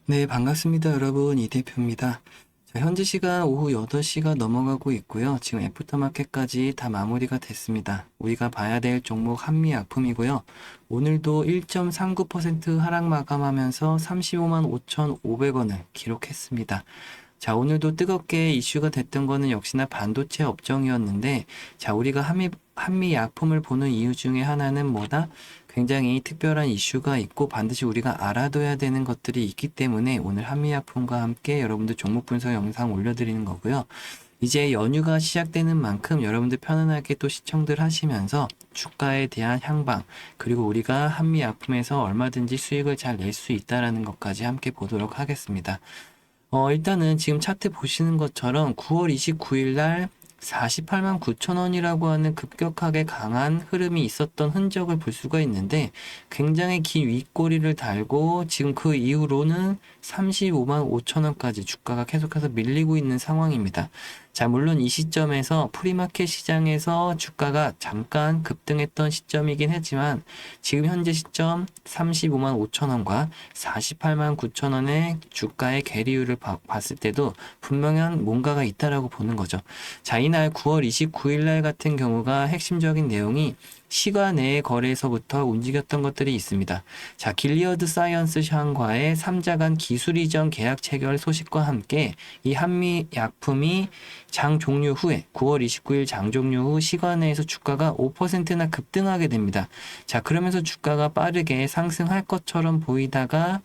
네, 반갑습니다, 여러분. 이 대표입니다. 자, 현재 시간 오후 8시가 넘어가고 있고요. 지금 애프터마켓까지 다 마무리가 됐습니다. 우리가 봐야 될 종목 한미약품이고요. 오늘도 1.39% 하락 마감하면서 35만 5,500원을 기록했습니다. 자, 오늘도 뜨겁게 이슈가 됐던 거는 역시나 반도체 업종이었는데, 자, 우리가 한미약품을 보는 이유 중에 하나는 뭐다? 굉장히 특별한 이슈가 있고 반드시 우리가 알아둬야 되는 것들이 있기 때문에 오늘 한미약품과 함께 여러분들 종목 분석 영상 올려드리는 거고요. 이제 연휴가 시작되는 만큼 여러분들 편안하게 또 시청들 하시면서 주가에 대한 향방, 그리고 우리가 한미약품에서 얼마든지 수익을 잘 낼 수 있다라는 것까지 함께 보도록 하겠습니다. 일단은 지금 차트 보시는 것처럼 9월 29일 날 48만 9천 원이라고 하는 급격하게 강한 흐름이 있었던 흔적을 볼 수가 있는데, 굉장히 긴 윗꼬리를 달고 지금 그 이후로는 35만 5천 원까지 주가가 계속해서 밀리고 있는 상황입니다. 자, 물론 이 시점에서 프리마켓 시장에서 주가가 잠깐 급등했던 시점이긴 했지만, 지금 현재 시점 35만 5천 원과 48만 9천 원의 주가의 괴리율을 봤을 때도 분명한 뭔가가 있다라고 보는 거죠. 자, 이날 9월 29일 날 같은 경우가 핵심적인 내용이 시가 내의 거래에서부터 움직였던 것들이 있습니다. 자, 길리어드 사이언스 샹과의 3자 간 기술 이전 계약 체결 소식과 함께 이 한미 약품이 장 종료 후에 9월 29일 장 종료 후 시가 내에서 주가가 5%나 급등하게 됩니다. 자, 그러면서 주가가 빠르게 상승할 것처럼 보이다가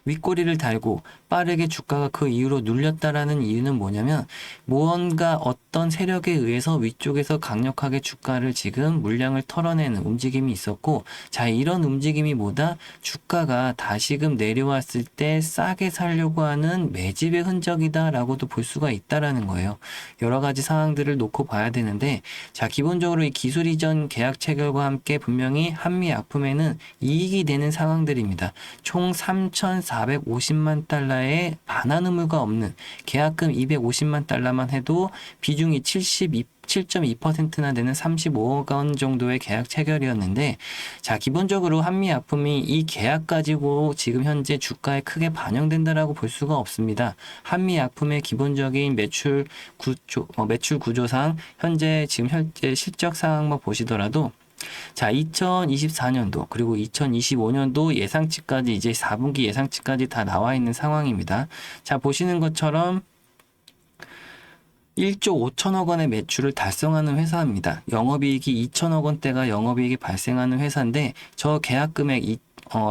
윗꼬리를 달고 빠르게 주가가 그 이후로 눌렸다라는 이유는 뭐냐면, 무언가 어떤 세력에 의해서 위쪽에서 강력하게 주가를 지금 물량을 털어내는 움직임이 있었고, 자, 이런 움직임이 뭐다? 주가가 다시금 내려왔을 때 싸게 사려고 하는 매집의 흔적이다라고도 볼 수가 있다라는 거예요. 여러 가지 상황들을 놓고 봐야 되는데, 자, 기본적으로 이 기술 이전 계약 체결과 함께 분명히 한미약품에는 이익이 되는 상황들입니다. 총 3,450만 달러의 반환 의무가 없는 계약금 250만 달러만 해도 비중이 7.2%나 되는 35억 원 정도의 계약 체결이었는데, 자, 기본적으로 한미약품이 이 계약 가지고 지금 현재 주가에 크게 반영된다라고 볼 수가 없습니다. 한미약품의 기본적인 매출 구조상 현재 실적 상황만 보시더라도, 자, 2024년도 그리고 2025년도 예상치까지 이제 4분기 예상치까지 다 나와 있는 상황입니다. 자, 보시는 것처럼 1조 5천억 원의 매출을 달성하는 회사입니다. 영업이익이 2천억 원대가 영업이익이 발생하는 회사인데, 저 계약 금액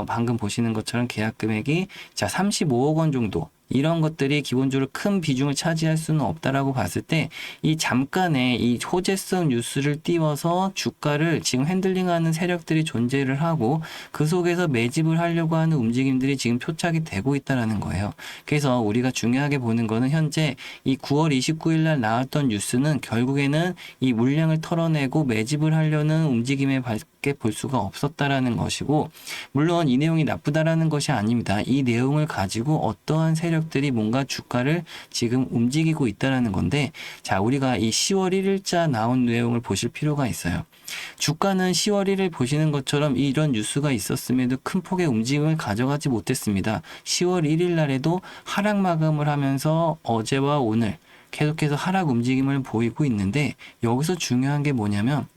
방금 보시는 것처럼 계약 금액이 자 35억 원 정도, 이런 것들이 기본적으로 큰 비중을 차지할 수는 없다라고 봤을 때, 이 잠깐의 이 호재성 뉴스를 띄워서 주가를 지금 핸들링하는 세력들이 존재를 하고 그 속에서 매집을 하려고 하는 움직임들이 지금 표착이 되고 있다라는 거예요. 그래서 우리가 중요하게 보는 거는 현재 이 9월 29일 날 나왔던 뉴스는 결국에는 이 물량을 털어내고 매집을 하려는 움직임에 밖에 볼 수가 없었다라는 것이고, 물론 이 내용이 나쁘다라는 것이 아닙니다. 이 내용을 가지고 어떠한 세력들이 뭔가 주가를 지금 움직이고 있다라는 건데, 자, 우리가 이 10월 1일자 나온 내용을 보실 필요가 있어요. 주가는 10월 1일 보시는 것처럼 이런 뉴스가 있었음에도 큰 폭의 움직임을 가져가지 못했습니다. 10월 1일 날에도 하락 마감을 하면서 어제와 오늘 계속해서 하락 움직임을 보이고 있는데, 여기서 중요한 게 뭐냐면,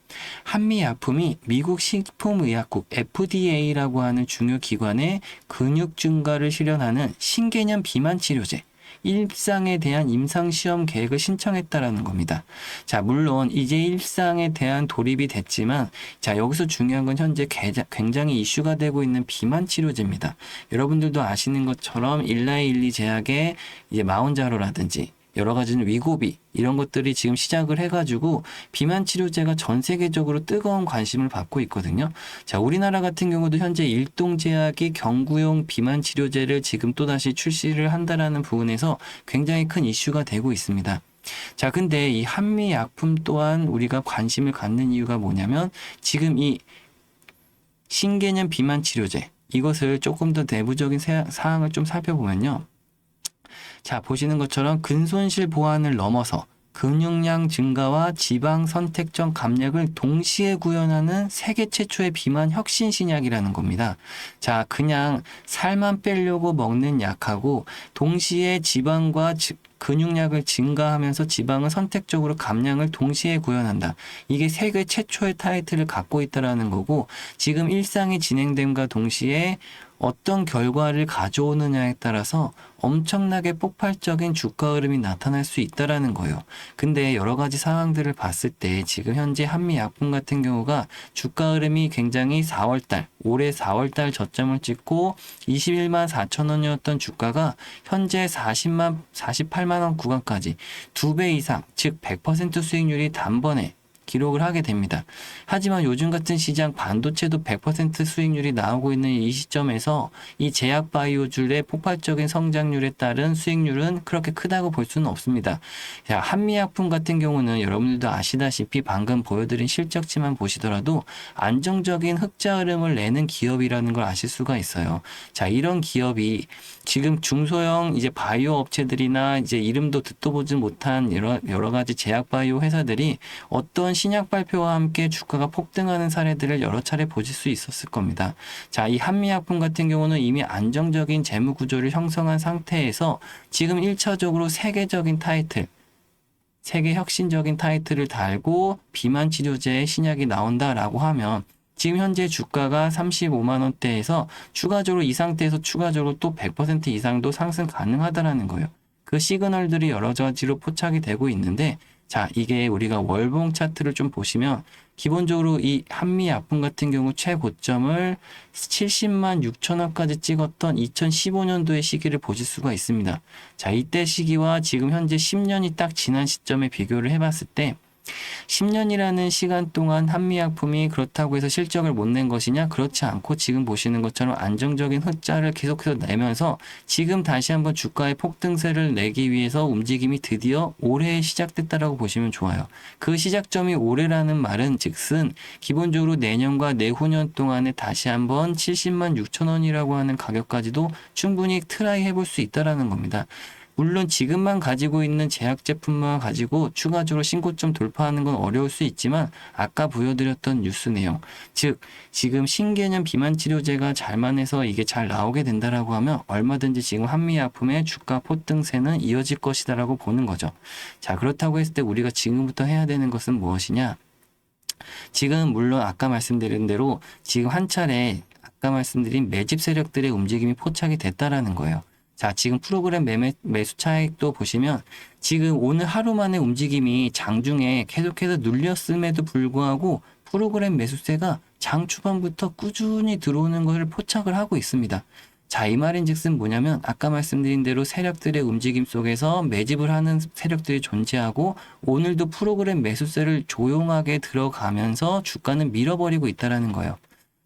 한미약품이 미국 식품의약국 FDA라고 하는 중요 기관에 근육 증가를 실현하는 신개념 비만 치료제 일상에 대한 임상시험 계획을 신청했다라는 겁니다. 자, 물론 이제 일상에 대한 돌입이 됐지만, 자, 여기서 중요한 건 현재 굉장히 이슈가 되고 있는 비만 치료제입니다. 여러분들도 아시는 것처럼 일라일리 제약의 이제 마운자로라든지 여러 가지는 위고비, 이런 것들이 지금 시작을 해가지고 비만 치료제가 전 세계적으로 뜨거운 관심을 받고 있거든요. 자, 우리나라 같은 경우도 현재 일동제약이 경구용 비만 치료제를 지금 또다시 출시를 한다라는 부분에서 굉장히 큰 이슈가 되고 있습니다. 자, 근데 이 한미약품 또한 우리가 관심을 갖는 이유가 뭐냐면, 지금 이 신개념 비만 치료제, 이것을 조금 더 내부적인 사항을 좀 살펴보면요. 자, 보시는 것처럼 근손실 보완을 넘어서 근육량 증가와 지방 선택적 감량을 동시에 구현하는 세계 최초의 비만 혁신 신약이라는 겁니다. 자, 그냥 살만 빼려고 먹는 약하고 동시에 지방과 근육량을 증가하면서 지방을 선택적으로 감량을 동시에 구현한다. 이게 세계 최초의 타이틀을 갖고 있다라는 거고, 지금 일상이 진행됨과 동시에 어떤 결과를 가져오느냐에 따라서 엄청나게 폭발적인 주가 흐름이 나타날 수 있다라는 거예요. 근데 여러 가지 상황들을 봤을 때 지금 현재 한미약품 같은 경우가 주가 흐름이 굉장히 올해 4월달 저점을 찍고 21만 4천 원이었던 주가가 현재 48만 원 구간까지 2배 이상, 즉 100% 수익률이 단번에 기록을 하게 됩니다. 하지만 요즘 같은 시장 반도체도 100% 수익률이 나오고 있는 이 시점에서 이 제약 바이오줄의 폭발적인 성장률에 따른 수익률은 그렇게 크다고 볼 수는 없습니다. 자, 한미약품 같은 경우는 여러분들도 아시다시피 방금 보여드린 실적치만 보시더라도 안정적인 흑자 흐름을 내는 기업이라는 걸 아실 수가 있어요. 자, 이런 기업이 지금 중소형 이제 바이오 업체들이나 이제 이름도 듣도 보지 못한 여러 가지 제약 바이오 회사들이 어떤 신약 발표와 함께 주가가 폭등하는 사례들을 여러 차례 보실 수 있었을 겁니다. 자, 이 한미약품 같은 경우는 이미 안정적인 재무 구조를 형성한 상태에서 지금 1차적으로 세계 혁신적인 타이틀을 달고 비만 치료제의 신약이 나온다라고 하면 지금 현재 주가가 35만 원대에서 추가적으로 이 상태에서 추가적으로 또 100% 이상도 상승 가능하다라는 거예요. 그 시그널들이 여러 가지로 포착이 되고 있는데, 자, 이게 우리가 월봉 차트를 좀 보시면 기본적으로 이 한미약품 같은 경우 최고점을 70만 6천 원까지 찍었던 2015년도의 시기를 보실 수가 있습니다. 자, 이때 시기와 지금 현재 10년이 딱 지난 시점에 비교를 해봤을 때 10년이라는 시간 동안 한미약품이 그렇다고 해서 실적을 못 낸 것이냐? 그렇지 않고 지금 보시는 것처럼 안정적인 흑자를 계속해서 내면서 지금 다시 한번 주가의 폭등세를 내기 위해서 움직임이 드디어 올해 시작됐다라고 보시면 좋아요. 그 시작점이 올해라는 말은 즉슨 기본적으로 내년과 내후년 동안에 다시 한번 70만 6천 원이라고 하는 가격까지도 충분히 트라이 해볼 수 있다라는 겁니다. 물론 지금만 가지고 있는 제약 제품만 가지고 추가적으로 신고점 돌파하는 건 어려울 수 있지만 아까 보여드렸던 뉴스 내용, 즉 지금 신개념 비만 치료제가 잘만해서 이게 잘 나오게 된다라고 하면 얼마든지 지금 한미약품의 주가 폭등세는 이어질 것이다라고 보는 거죠. 자, 그렇다고 했을 때 우리가 지금부터 해야 되는 것은 무엇이냐? 지금 물론 아까 말씀드린 대로 지금 한 차례 아까 말씀드린 매집 세력들의 움직임이 포착이 됐다라는 거예요. 자, 지금 프로그램 매수 차익도 보시면 지금 오늘 하루 만에 움직임이 장중에 계속해서 눌렸음에도 불구하고 프로그램 매수세가 장 초반부터 꾸준히 들어오는 것을 포착을 하고 있습니다. 자, 이 말인즉슨 뭐냐면 아까 말씀드린 대로 세력들의 움직임 속에서 매집을 하는 세력들이 존재하고 오늘도 프로그램 매수세를 조용하게 들어가면서 주가는 밀어버리고 있다는 거예요.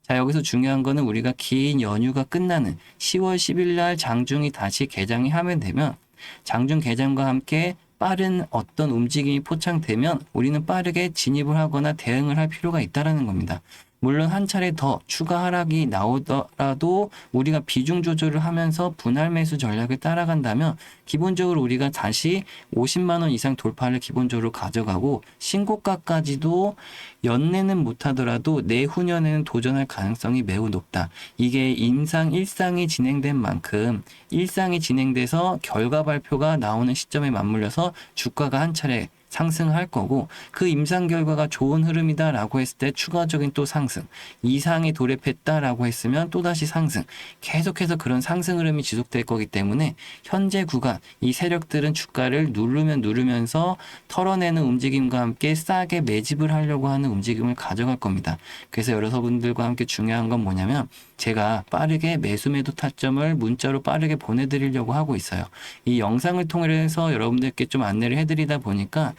자, 여기서 중요한 거는 우리가 긴 연휴가 끝나는 10월 10일 날 장중이 다시 개장이 하면 되면 장중 개장과 함께 빠른 어떤 움직임이 포착되면 우리는 빠르게 진입을 하거나 대응을 할 필요가 있다라는 겁니다. 물론 한 차례 더 추가 하락이 나오더라도 우리가 비중 조절을 하면서 분할 매수 전략을 따라간다면 기본적으로 우리가 다시 50만 원 이상 돌파를 기본적으로 가져가고 신고가까지도 연내는 못하더라도 내후년에는 도전할 가능성이 매우 높다. 이게 일상이 진행된 만큼 일상이 진행돼서 결과 발표가 나오는 시점에 맞물려서 주가가 한 차례 상승할 거고 그 임상 결과가 좋은 흐름이다라고 했을 때 추가적인 또 상승, 이상에 돌입했다라고 했으면 또다시 상승, 계속해서 그런 상승 흐름이 지속될 거기 때문에 현재 구간 이 세력들은 주가를 누르면서 털어내는 움직임과 함께 싸게 매집을 하려고 하는 움직임을 가져갈 겁니다. 그래서 여러분들과 함께 중요한 건 뭐냐면 제가 빠르게 매수 매도 타점을 문자로 빠르게 보내드리려고 하고 있어요. 이 영상을 통해서 여러분들께 좀 안내를 해드리다 보니까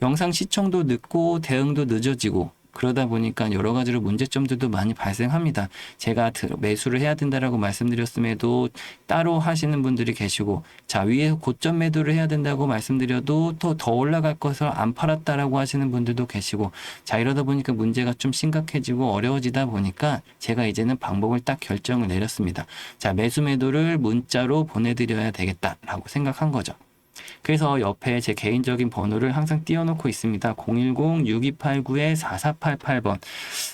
영상 시청도 늦고 대응도 늦어지고 그러다 보니까 여러 가지로 문제점들도 많이 발생합니다. 제가 매수를 해야 된다라고 말씀드렸음에도 따로 하시는 분들이 계시고, 자, 위에 고점 매도를 해야 된다고 말씀드려도 또 더 올라갈 것을 안 팔았다라고 하시는 분들도 계시고, 자, 이러다 보니까 문제가 좀 심각해지고 어려워지다 보니까 제가 이제는 방법을 딱 결정을 내렸습니다. 자, 매수 매도를 문자로 보내드려야 되겠다라고 생각한 거죠. 그래서 옆에 제 개인적인 번호를 항상 띄워놓고 있습니다. 010-6289-4488번.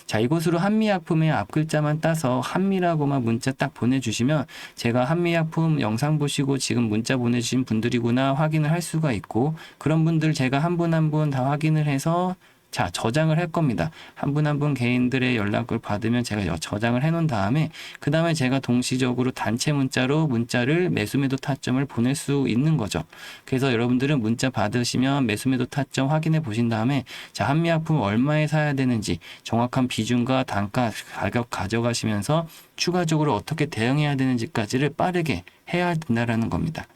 자, 이곳으로 한미약품의 앞글자만 따서 한미라고만 문자 딱 보내주시면 제가 한미약품 영상 보시고 지금 문자 보내주신 분들이구나 확인을 할 수가 있고, 그런 분들 제가 한 분 한 분 다 확인을 해서 자, 저장을 할 겁니다. 한 분 한 분 개인들의 연락을 받으면 제가 저장을 해 놓은 다음에 그 다음에 제가 동시적으로 단체 문자로 문자를 매수매도 타점을 보낼 수 있는 거죠. 그래서 여러분들은 문자 받으시면 매수매도 타점 확인해 보신 다음에 자, 한미약품 얼마에 사야 되는지 정확한 비중과 단가, 가격 가져가시면서 추가적으로 어떻게 대응해야 되는지까지를 빠르게 해야 된다라는 겁니다.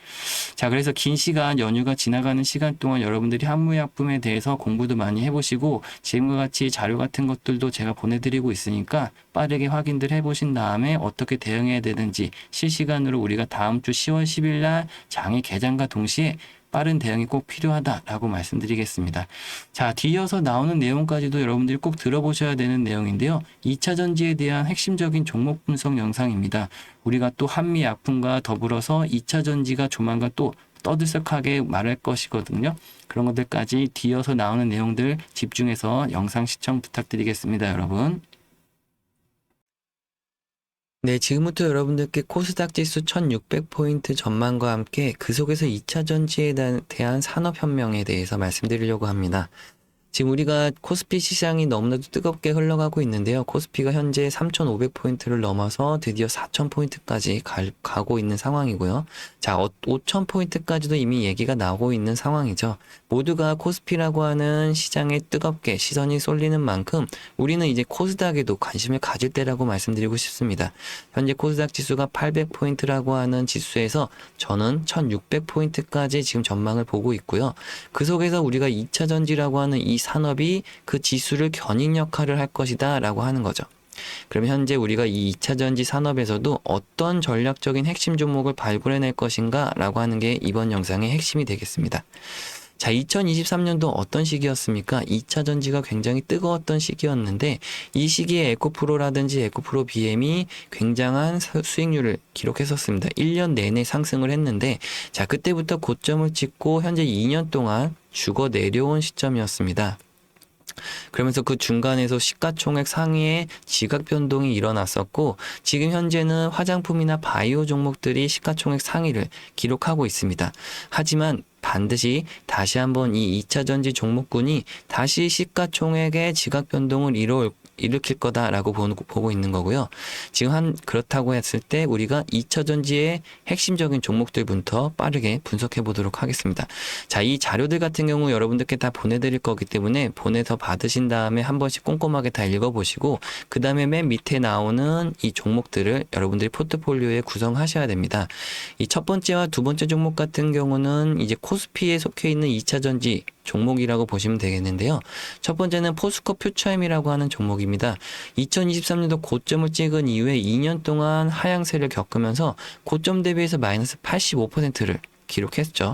자, 그래서 긴 시간, 연휴가 지나가는 시간 동안 여러분들이 한무약품에 대해서 공부도 많이 해보시고 지금과 같이 자료 같은 것들도 제가 보내드리고 있으니까 빠르게 확인들 해보신 다음에 어떻게 대응해야 되는지 실시간으로 우리가 다음 주 10월 10일 날 장의 개장과 동시에 빠른 대응이 꼭 필요하다라고 말씀드리겠습니다. 자, 뒤이어서 나오는 내용까지도 여러분들이 꼭 들어보셔야 되는 내용인데요. 2차 전지에 대한 핵심적인 종목 분석 영상입니다. 우리가 또 한미약품과 더불어서 2차 전지가 조만간 또 떠들썩하게 말할 것이거든요. 그런 것들까지 뒤이어서 나오는 내용들 집중해서 영상 시청 부탁드리겠습니다, 여러분. 네, 지금부터 여러분들께 코스닥 지수 1600포인트 전망과 함께 그 속에서 2차 전지에 대한 산업혁명에 대해서 말씀드리려고 합니다. 지금 우리가 코스피 시장이 너무나도 뜨겁게 흘러가고 있는데요. 코스피가 현재 3,500포인트를 넘어서 드디어 4,000포인트까지 가고 있는 상황이고요. 자, 5,000포인트까지도 이미 얘기가 나오고 있는 상황이죠. 모두가 코스피라고 하는 시장에 뜨겁게 시선이 쏠리는 만큼 우리는 이제 코스닥에도 관심을 가질 때라고 말씀드리고 싶습니다. 현재 코스닥 지수가 800포인트라고 하는 지수에서 저는 1,600포인트까지 지금 전망을 보고 있고요. 그 속에서 우리가 2차 전지라고 하는 이 산업이 그 지수를 견인 역할을 할 것이다 라고 하는 거죠. 그럼 현재 우리가 이 2차 전지 산업에서도 어떤 전략적인 핵심 종목을 발굴해낼 것인가 라고 하는 게 이번 영상의 핵심이 되겠습니다. 자, 2023년도 어떤 시기였습니까? 2차 전지가 굉장히 뜨거웠던 시기였는데 이 시기에 에코프로라든지 에코프로 BM이 굉장한 수익률을 기록했었습니다. 1년 내내 상승을 했는데 자, 그때부터 고점을 찍고 현재 2년 동안 죽어 내려온 시점이었습니다. 그러면서 그 중간에서 시가총액 상위에 지각 변동이 일어났었고 지금 현재는 화장품이나 바이오 종목들이 시가총액 상위를 기록하고 있습니다. 하지만 반드시 다시 한번 이 2차 전지 종목군이 다시 시가총액의 지각 변동을 일으킬 거다라고 보고 있는 거고요. 지금 그렇다고 했을 때 우리가 2차 전지의 핵심적인 종목들부터 빠르게 분석해 보도록 하겠습니다. 자, 이 자료들 같은 경우 여러분들께 다 보내드릴 거기 때문에 보내서 받으신 다음에 한 번씩 꼼꼼하게 다 읽어보시고 그 다음에 맨 밑에 나오는 이 종목들을 여러분들이 포트폴리오에 구성하셔야 됩니다. 이 첫 번째와 두 번째 종목 같은 경우는 이제 코스피에 속해 있는 2차 전지 종목이라고 보시면 되겠는데요. 첫 번째는 포스코 퓨처엠이라고 하는 종목입니다. 2023년도 고점을 찍은 이후에 2년 동안 하향세를 겪으면서 고점 대비해서 마이너스 85%를 기록했죠.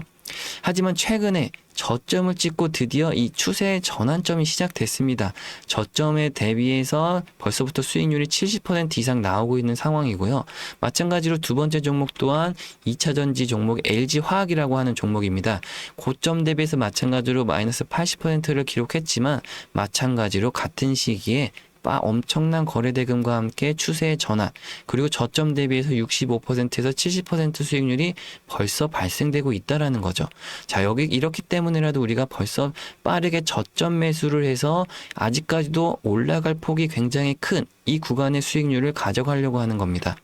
하지만 최근에 저점을 찍고 드디어 이 추세의 전환점이 시작됐습니다. 저점에 대비해서 벌써부터 수익률이 70% 이상 나오고 있는 상황이고요. 마찬가지로 두 번째 종목 또한 2차 전지 종목 LG화학이라고 하는 종목입니다. 고점 대비해서 마찬가지로 마이너스 80%를 기록했지만 마찬가지로 같은 시기에 엄청난 거래대금과 함께 추세의 전환, 그리고 저점 대비해서 65%에서 70% 수익률이 벌써 발생되고 있다라는 거죠. 자, 이렇기 때문에라도 우리가 벌써 빠르게 저점 매수를 해서 아직까지도 올라갈 폭이 굉장히 큰 이 구간의 수익률을 가져가려고 하는 겁니다.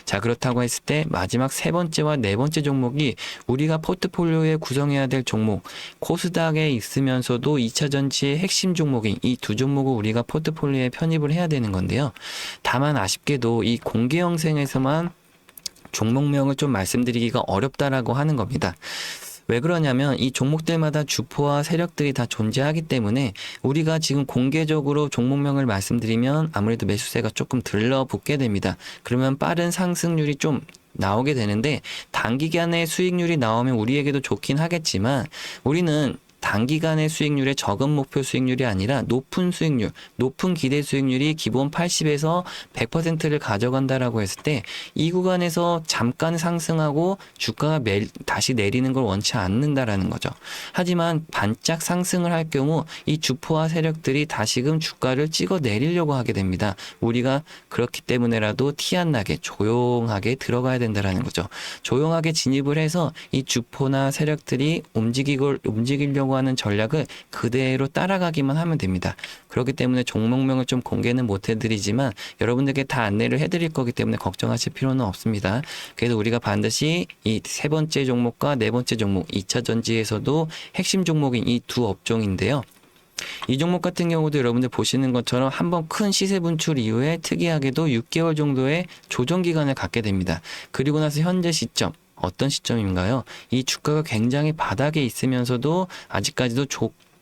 자, 그렇다고 했을 때 마지막 세 번째와 네 번째 종목이 우리가 포트폴리오에 구성해야 될 종목, 코스닥에 있으면서도 2차 전지의 핵심 종목인 이 두 종목을 우리가 포트폴리오에 편입을 해야 되는 건데요. 다만 아쉽게도 이 공개 영상에서만 종목명을 좀 말씀드리기가 어렵다라고 하는 겁니다. 왜 그러냐면 이 종목들마다 주포와 세력들이 다 존재하기 때문에 우리가 지금 공개적으로 종목명을 말씀드리면 아무래도 매수세가 조금 들러붙게 됩니다. 그러면 빠른 상승률이 좀 나오게 되는데 단기간에 수익률이 나오면 우리에게도 좋긴 하겠지만 우리는 단기간의 수익률의 적은 목표 수익률이 아니라 높은 수익률, 높은 기대 수익률이 기본 80에서 100%를 가져간다라고 했을 때 이 구간에서 잠깐 상승하고 주가가 다시 내리는 걸 원치 않는다라는 거죠. 하지만 반짝 상승을 할 경우 이 주포와 세력들이 다시금 주가를 찍어 내리려고 하게 됩니다. 우리가 그렇기 때문에라도 티 안 나게 조용하게 들어가야 된다라는 거죠. 조용하게 진입을 해서 이 주포나 세력들이 움직이려고 하는 전략을 그대로 따라가기만 하면 됩니다. 그렇기 때문에 종목명을 좀 공개는 못 해드리지만 여러분들께 다 안내를 해드릴 거기 때문에 걱정하실 필요는 없습니다. 그래서 우리가 반드시 이 세 번째 종목과 네 번째 종목 2차 전지에서도 핵심 종목인 이 두 업종인데요. 이 종목 같은 경우도 여러분들 보시는 것처럼 한번 큰 시세 분출 이후에 특이하게도 6개월 정도의 조정 기간을 갖게 됩니다. 그리고 나서 현재 시점 어떤 시점인가요? 이 주가가 굉장히 바닥에 있으면서도 아직까지도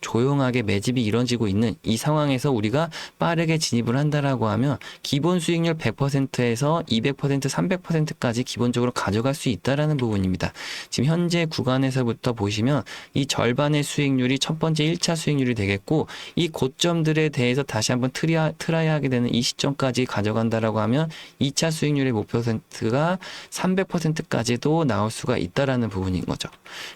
조용하게 매집이 이뤄지고 있는 이 상황에서 우리가 빠르게 진입을 한다라고 하면 기본 수익률 100%에서 200%, 300%까지 기본적으로 가져갈 수 있다라는 부분입니다. 지금 현재 구간에서부터 보시면 이 절반의 수익률이 첫 번째 1차 수익률이 되겠고 이 고점들에 대해서 다시 한번 트라이 하게 되는 이 시점까지 가져간다라고 하면 2차 수익률의 목표가 300%까지도 나올 수가 있다라는 부분인 거죠.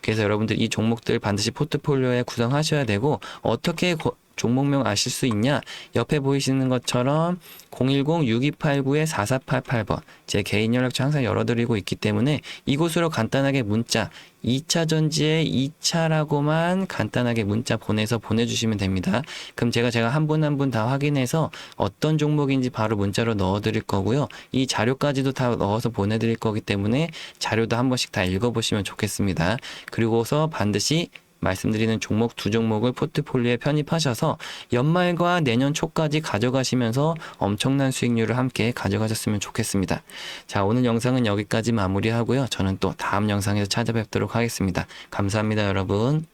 그래서 여러분들 이 종목들 반드시 포트폴리오에 구성하셔야 되고 어떻게 종목명 아실 수 있냐? 옆에 보이시는 것처럼 010-6289-4488번 제 개인 연락처 항상 열어드리고 있기 때문에 이곳으로 간단하게 문자 2차 전지의 2차라고만 간단하게 문자 보내주시면 됩니다. 그럼 제가 한 분 한 분 다 확인해서 어떤 종목인지 바로 문자로 넣어드릴 거고요. 이 자료까지도 다 넣어서 보내드릴 거기 때문에 자료도 한 번씩 다 읽어보시면 좋겠습니다. 그리고서 반드시 말씀드리는 종목 두 종목을 포트폴리오에 편입하셔서 연말과 내년 초까지 가져가시면서 엄청난 수익률을 함께 가져가셨으면 좋겠습니다. 자, 오늘 영상은 여기까지 마무리하고요. 저는 또 다음 영상에서 찾아뵙도록 하겠습니다. 감사합니다, 여러분.